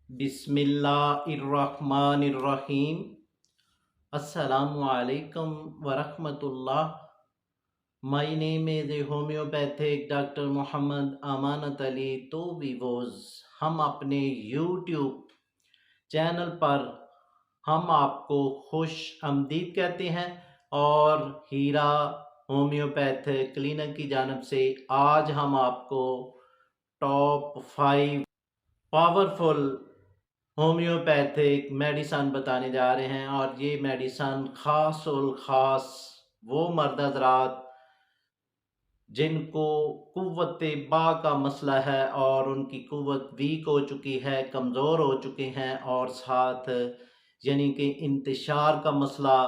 बिस्मिल्लाहिर्रहमानिर्रहीम। अस्सलामु अलैकुम वरहमतुल्लाह। My name is a homeopathic Dr. Mohammad Amanat Ali तो वीवोज। हम अपने YouTube चैनल पर हम आपको खुश आमदीद कहते हैं और हीरा होम्योपैथिक क्लिनिक की जानिब से आज हम आपको टॉप 5 पावरफुल होम्योपैथिक मेडिसन बताने जा रहे हैं। और ये मेडिसन ख़ास और ख़ास वो मर्द हज़रात जिनको कुव्वत बा का मसला है और उनकी कुव्वत वीक हो चुकी है, कमज़ोर हो चुके हैं, और साथ यानी कि इंतशार का मसला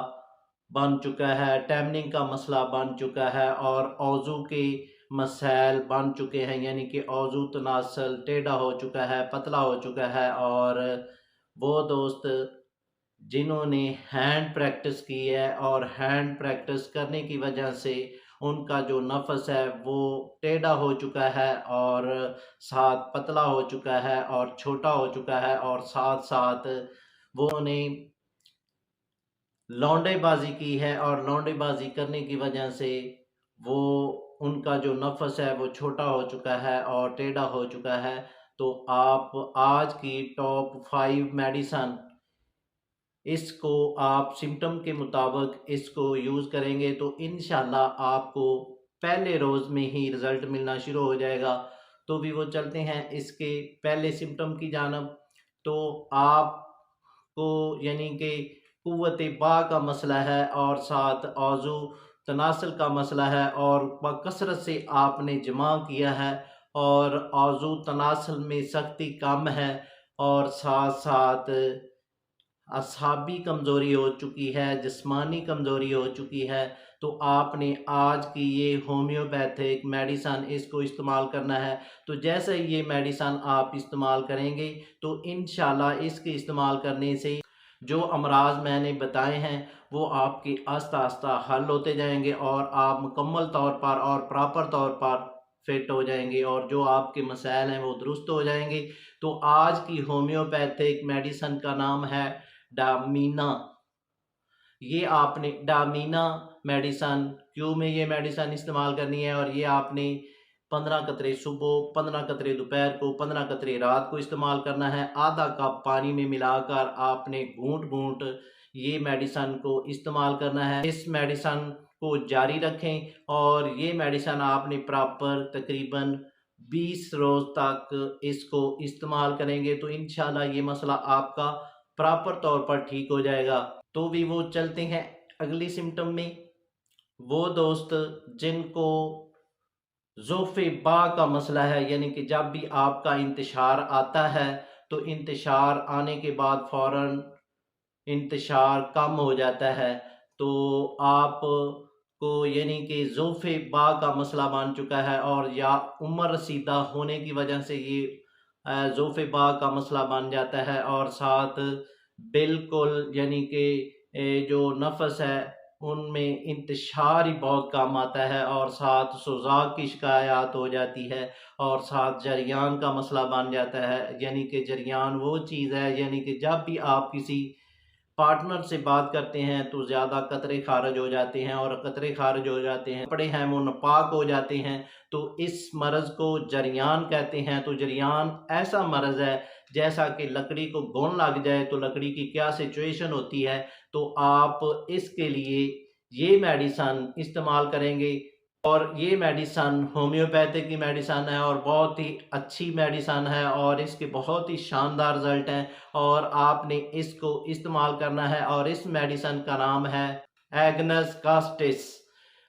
बन चुका है, टैमनिंग का मसला बन चुका है और औज़ू के मसाइल बन चुके हैं, यानी कि औज़ू तनासल टेढ़ा हो चुका है, पतला हो चुका है। और वो दोस्त जिन्होंने हैंड प्रैक्टिस की है और हैंड प्रैक्टिस करने की वजह से उनका जो नफस है वो टेढ़ा हो चुका है और साथ पतला हो चुका है और छोटा हो चुका है, और साथ साथ वो ने लौंडेबाजी की है और लौंडेबाजी करने की वजह से वो उनका जो नफस है वो छोटा हो चुका है और टेढ़ा हो चुका है। तो आप आज की टॉप 5 मेडिसन, इसको आप सिम्टम के मुताबिक इसको यूज़ करेंगे तो इंशाल्लाह आपको पहले रोज़ में ही रिज़ल्ट मिलना शुरू हो जाएगा। तो भी वो चलते हैं इसके पहले सिम्टम की जानब। तो आपको यानी कि कुव्वत बा का मसला है और साथ औज़ू तनासल का मसला है और बकसरत से आपने जमा किया है और औज़ू तनासल में सख्ती कम है और साथ साथ असाबी कमज़ोरी हो चुकी है, जिस्मानी कमज़ोरी हो चुकी है। तो आपने आज की ये होम्योपैथिक मेडिसन इसको इस्तेमाल करना है। तो जैसे ये मेडिसन आप इस्तेमाल करेंगे तो इंशाल्लाह इसके इस्तेमाल करने से जो अमराज मैंने बताए हैं वो आपके आस्ता आस्ता हल होते जाएंगे और आप मुकम्मल तौर पर और प्रॉपर तौर पर फिट हो जाएंगे और जो आपके मसाइल हैं वो दुरुस्त हो जाएंगे। तो आज की होम्योपैथिक मेडिसन का नाम है डामीना। ये आपने डामीना मेडिसन क्यों में ये मेडिसन इस्तेमाल करनी है, और ये आपने 15 कतरे सुबह, 15 कतरे दोपहर को, 15 कतरे रात को इस्तेमाल करना है। आधा कप पानी में मिलाकर आपने घूंट घूंट ये मेडिसन को इस्तेमाल करना है। इस मेडिसन को जारी रखें और ये मेडिसन आपने प्रॉपर तकरीबन 20 रोज़ तक इसको इस्तेमाल करेंगे तो इंशाल्लाह ये मसला आपका प्रॉपर तौर पर ठीक हो जाएगा। तो भी वो चलते हैं अगली सिम्टम में। वो दोस्त जिनको ज़ोफ़े बा का मसला है, यानी कि जब भी आपका इंतशार आता है तो इंतशार आने के बाद फ़ौरन इंतशार कम हो जाता है, तो आप को यानी कि ज़ोफ़े बा का मसला बन चुका है और या उम्र रसीदा होने की वजह से ये ज़ोफ़े बा का मसला बन जाता है और साथ बिल्कुल यानी कि जो नफस है उनमें इंतशार ही बहुत कम आता है और साथ सुजाक की शिकायत हो जाती है और साथ जरियान का मसला बन जाता है। यानी कि जरियान वो चीज़ है, यानी कि जब भी आप किसी पार्टनर से बात करते हैं तो ज़्यादा कतरे खारिज हो जाते हैं और कतरे खारिज हो जाते हैं, कपड़े हैं वो नापाक हो जाते हैं। तो इस मर्ज़ को जरियान कहते हैं। तो जरियान ऐसा मर्ज़ है जैसा कि लकड़ी को घुन लग जाए तो लकड़ी की क्या सिचुएशन होती है। तो आप इसके लिए ये मेडिसन इस्तेमाल करेंगे और ये मेडिसन होम्योपैथिक की मेडिसन है और बहुत ही अच्छी मेडिसन है और इसके बहुत ही शानदार रिजल्ट हैं और आपने इसको इस्तेमाल करना है। और इस मेडिसन का नाम है एग्नस कास्टिस।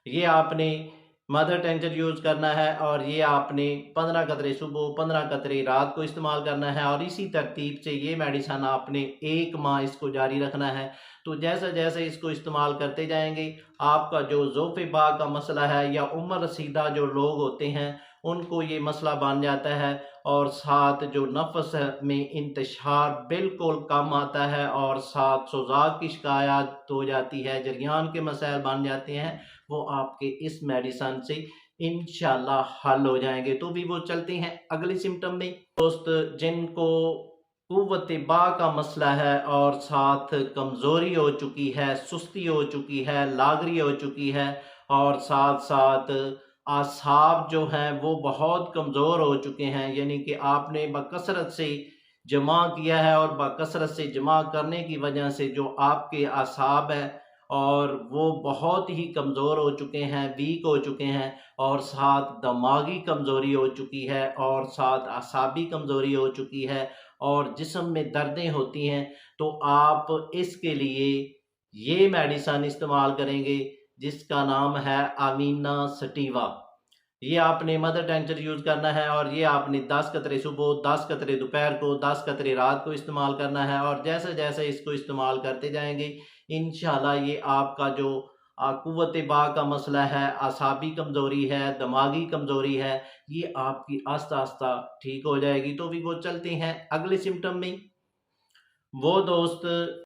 ये आपने मदर टेंचर यूज़ करना है और ये आपने 15 कतरे सुबह, 15 कतरे रात को इस्तेमाल करना है और इसी तरतीब से ये मेडिसन आपने 1 माह इसको जारी रखना है। तो जैसे जैसे इसको इस्तेमाल करते जाएंगे आपका जो ज़ोफ़े बा का मसला है या उम्र रसीदा जो लोग होते हैं उनको ये मसला बन जाता है और साथ जो नफस में इंतशार बिल्कुल कम आता है और साथ सुजाक की शिकायत हो जाती है, जरियान के मसाइल बन जाते हैं, वो आपके इस मेडिसन से इंशाल्लाह हल हो जाएंगे। तो भी वो चलते हैं अगले सिम्टम में। दोस्त जिनको कुव्वत बा का मसला है और साथ कमज़ोरी हो चुकी है, सुस्ती हो चुकी है, लागरी हो चुकी है और साथ साथ आसाब जो हैं वो बहुत कमज़ोर हो चुके हैं, यानी कि आपने बकसरत से जमा किया है और बकसरत से जमा करने की वजह से जो आपके आसाब है और वो बहुत ही कमज़ोर हो चुके हैं, वीक हो चुके हैं और साथ दिमागी कमज़ोरी हो चुकी है और साथ आसाबी कमज़ोरी हो चुकी है और जिस्म में दर्दें होती हैं, तो आप इसके लिए ये मेडिसन इस्तेमाल करेंगे जिसका नाम है अमीना सटीवा। ये आपने मदर टेंचर यूज़ करना है और ये आपने 10 कतरे सुबह, 10 कतरे दोपहर को, 10 कतरे रात को इस्तेमाल करना है और जैसे जैसे इसको इस्तेमाल करते जाएंगे इंशाल्लाह ये आपका जो कुव्वत बा का मसला है, आसाबी कमज़ोरी है, दिमागी कमज़ोरी है, ये आपकी आस्ता आस्ता ठीक हो जाएगी। तो भी वो चलते हैं अगले सिम्टम में। वो दोस्त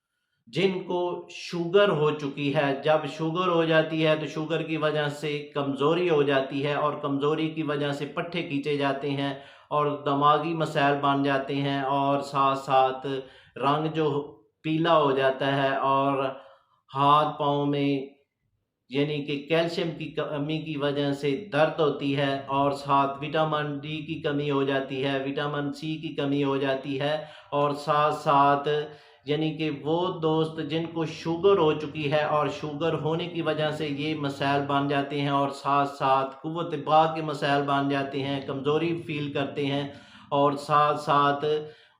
जिनको शुगर हो चुकी है, जब शुगर हो जाती है तो शुगर की वजह से कमज़ोरी हो जाती है और कमज़ोरी की वजह से पट्ठे खींचे जाते हैं और दिमागी मसाइल बन जाते हैं और साथ साथ रंग जो पीला हो जाता है और हाथ पाँव में यानी कि कैल्शियम की कमी की वजह से दर्द होती है और साथ विटामिन डी की कमी हो जाती है, विटामिन सी की कमी हो जाती है और साथ साथ यानी कि वो दोस्त जिनको शुगर हो चुकी है और शुगर होने की वजह से ये मसाइल बन जाते हैं और साथ साथ कुव्वत बा के मसाइल बन जाते हैं, कमज़ोरी फील करते हैं और साथ साथ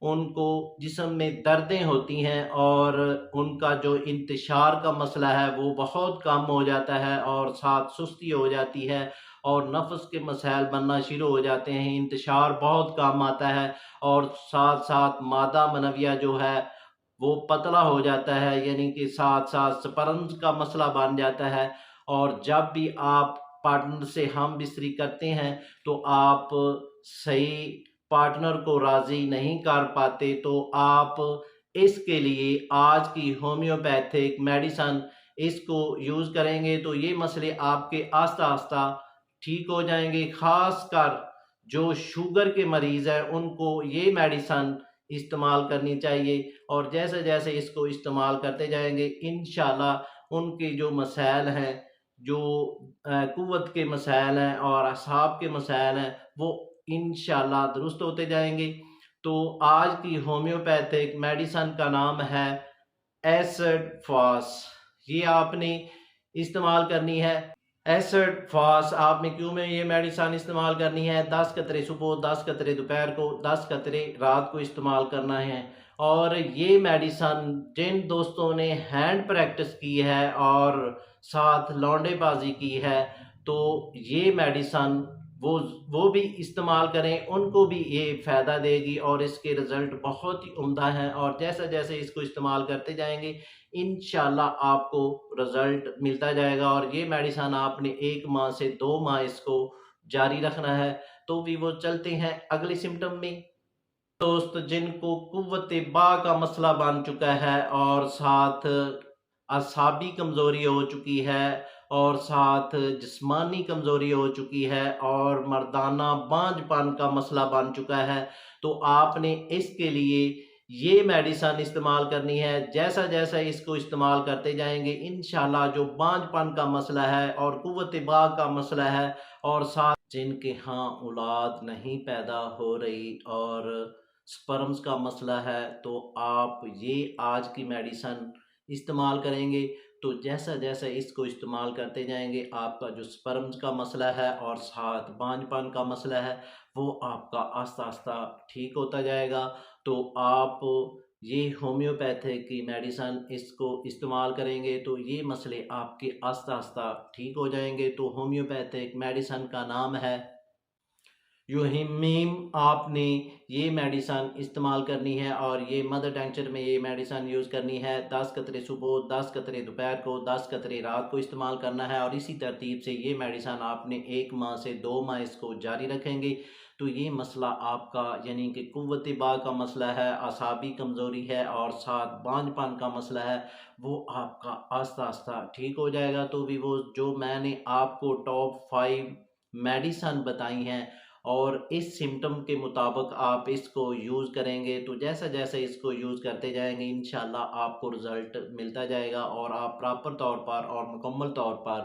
उनको जिस्म में दर्दें होती हैं और उनका जो इंतशार का मसला है वो बहुत कम हो जाता है और साथ सुस्ती हो जाती है और नफ्स के मसाइल बनना शुरू हो जाते हैं, इंतशार बहुत कम आता है और साथ साथ मादा मनविया जो है वो पतला हो जाता है, यानी कि साथ साथ स्पर्म्स का मसला बन जाता है और जब भी आप पार्टनर से हम बिस्तरी करते हैं तो आप सही पार्टनर को राज़ी नहीं कर पाते, तो आप इसके लिए आज की होम्योपैथिक मेडिसन इसको यूज़ करेंगे तो ये मसले आपके आस्ता आस्ता ठीक हो जाएंगे। ख़ास कर जो शुगर के मरीज़ हैं उनको ये मेडिसन इस्तेमाल करनी चाहिए और जैसे जैसे इसको इस्तेमाल करते जाएंगे इंशाल्लाह उनके जो मसाइल हैं, जो कुव्वत के मसाइल हैं और असाब के मसाइल हैं वो इंशाल्लाह दुरुस्त होते जाएंगे। तो आज की होम्योपैथिक मेडिसन का नाम है एसिड फास। ये आपने इस्तेमाल करनी है। एसिड फास आपने क्यों में ये मेडिसन इस्तेमाल करनी है, 10 कतरे सुबह, 10 कतरे दोपहर को, 10 कतरे रात को इस्तेमाल करना है। और ये मेडिसन जिन दोस्तों ने हैंड प्रैक्टिस की है और साथ लौंडेबाजी की है तो ये मेडिसन वो भी इस्तेमाल करें, उनको भी ये फ़ायदा देगी और इसके रिज़ल्ट बहुत ही उम्दा हैं और जैसे जैसे इसको इस्तेमाल करते जाएंगे इंशाल्लाह आपको रिज़ल्ट मिलता जाएगा और ये मेडिसन आपने 1 माह से 2 माह इसको जारी रखना है। तो भी वो चलते हैं अगले सिम्टम में। दोस्त जिनको कुव्वत बा का मसला बन चुका है और साथ असाबी कमज़ोरी हो चुकी है और साथ जिस्मानी कमज़ोरी हो चुकी है और मर्दाना बांझपन का मसला बन चुका है, तो आपने इसके लिए ये मेडिसन इस्तेमाल करनी है। जैसा जैसा इसको इस्तेमाल करते जाएंगे इंशाल्लाह जो बांझपन का मसला है और कुव्वत बा का मसला है और साथ जिनके यहाँ औलाद नहीं पैदा हो रही और स्पर्म्स का मसला है, तो आप ये आज की मेडिसन इस्तेमाल करेंगे तो जैसा जैसा इसको इस्तेमाल करते जाएंगे आपका जो स्पर्म्स का मसला है और साथ बांझपन का मसला है वो आपका आस्ता आस्ता ठीक होता जाएगा। तो आप ये होम्योपैथिक की मेडिसन इसको इस्तेमाल करेंगे तो ये मसले आपके आस्ता आस्ता ठीक हो जाएंगे। तो होम्योपैथिक मेडिसन का नाम है यूहिमीम। आपने ये मेडिसन इस्तेमाल करनी है और ये मदर टेंचर में ये मेडिसन यूज़ करनी है। 10 कतरे सुबह, 10 कतरे दोपहर को, 10 कतरे रात को इस्तेमाल करना है और इसी तरतीब से ये मेडिसन आपने 1 माह से 2 माह इसको जारी रखेंगे तो ये मसला आपका यानी कि कुव्वत बा का मसला है, असाबी कमज़ोरी है और साथ बांझपन का मसला है वो आपका आस्ता आस्ता ठीक हो जाएगा। तो भी वो जो मैंने आपको टॉप 5 मेडिसन बताई हैं اور اس سمٹم کے مطابق آپ اس کو یوز کریں گے تو جیسا جیسا اس کو یوز کرتے جائیں گے انشاءاللہ آپ کو رزلٹ ملتا جائے گا اور آپ پراپر طور پر اور مکمل طور پر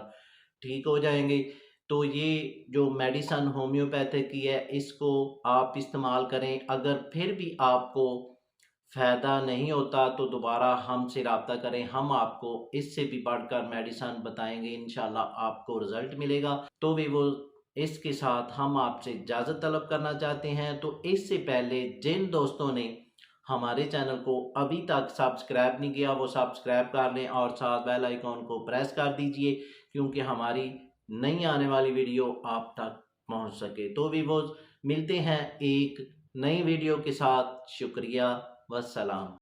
ٹھیک ہو جائیں گے۔ تو یہ جو میڈیسن ہومیوپیتھک کی ہے اس کو آپ استعمال کریں، اگر پھر بھی آپ کو فائدہ نہیں ہوتا تو دوبارہ ہم سے رابطہ کریں، ہم آپ کو اس سے بھی بڑھ کر میڈیسن بتائیں گے، انشاءاللہ آپ کو رزلٹ ملے گا۔ تو بھی وہ اس کے ساتھ ہم آپ سے اجازت طلب کرنا چاہتے ہیں۔ تو اس سے پہلے جن دوستوں نے ہمارے چینل کو ابھی تک سبسکرائب نہیں کیا وہ سبسکرائب کر لیں اور ساتھ بیل آئیکن کو پریس کر دیجئے کیونکہ ہماری نئی آنے والی ویڈیو آپ تک پہنچ سکے۔ تو بھی وہ ملتے ہیں ایک نئی ویڈیو کے ساتھ، شکریہ، والسلام۔